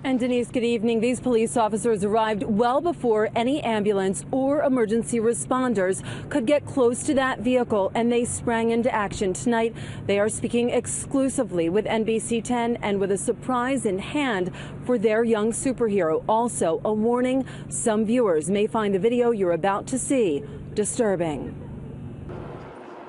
And Denise, good evening. These police officers arrived well before any ambulance or emergency responders could get close to that vehicle, and they sprang into action. Tonight, they are speaking exclusively with NBC 10 and with a surprise in hand for their young superhero. Also, a warning: some viewers may find the video you're about to see disturbing.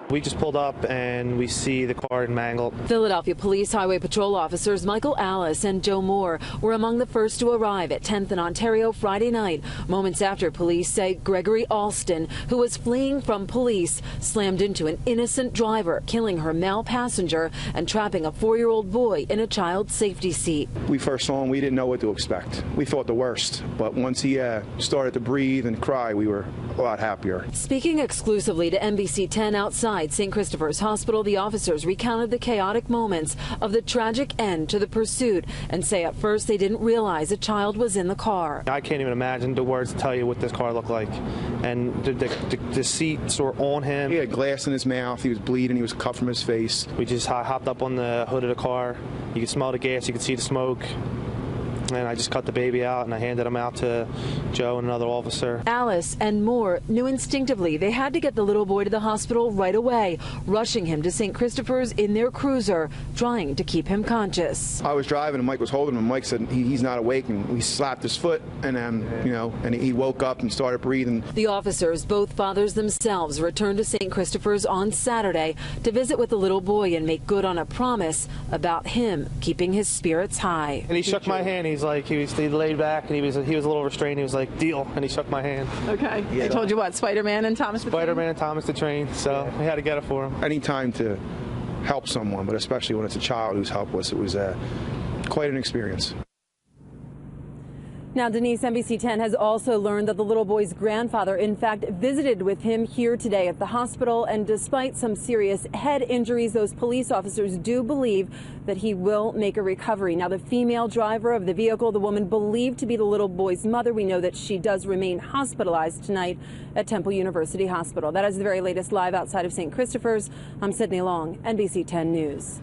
We just pulled up and we see the car mangled. Philadelphia Police Highway Patrol officers Michael Alice and Joe Moore were among the first to arrive at 10th and Ontario Friday night, moments after police say Gregory Alston, who was fleeing from police, slammed into an innocent driver, killing her male passenger and trapping a 4-year-old boy in a child safety seat. We first saw him, we didn't know what to expect. We thought the worst, but once he started to breathe and cry, we were a lot happier. Speaking exclusively to NBC 10 outside St. Christopher's Hospital, the officers recounted the chaotic moments of the tragic end to the pursuit and say at first they didn't realize a child was in the car. I can't even imagine the words to tell you what this car looked like. And the seats were on him. He had glass in his mouth, he was bleeding, he was cut from his face. We just hopped up on the hood of the car. You could smell the gas, you could see the smoke. And I just cut the baby out and I handed him out to Joe and another officer. Alice and Moore knew instinctively they had to get the little boy to the hospital right away, rushing him to St. Christopher's in their cruiser, trying to keep him conscious. I was driving and Mike was holding him. Mike said he's not awake, and we slapped his foot, and then, and he woke up and started breathing. The officers, both fathers themselves, returned to St. Christopher's on Saturday to visit with the little boy and make good on a promise about him keeping his spirits high. And he shook my hand. He laid back and he was a little restrained. He was like, "Deal," and he shook my hand. Okay. They told you what? Spider-Man and Thomas the Train? Spider-Man and Thomas the Train. So we had to get it for him. Any time to help someone, but especially when it's a child who's helpless, it was quite an experience. Now, Denise, NBC 10 has also learned that the little boy's grandfather, in fact, visited with him here today at the hospital. And despite some serious head injuries, those police officers do believe that he will make a recovery. Now, the female driver of the vehicle, the woman believed to be the little boy's mother, we know that she does remain hospitalized tonight at Temple University Hospital. That is the very latest live outside of St. Christopher's. I'm Sydney Long, NBC 10 News.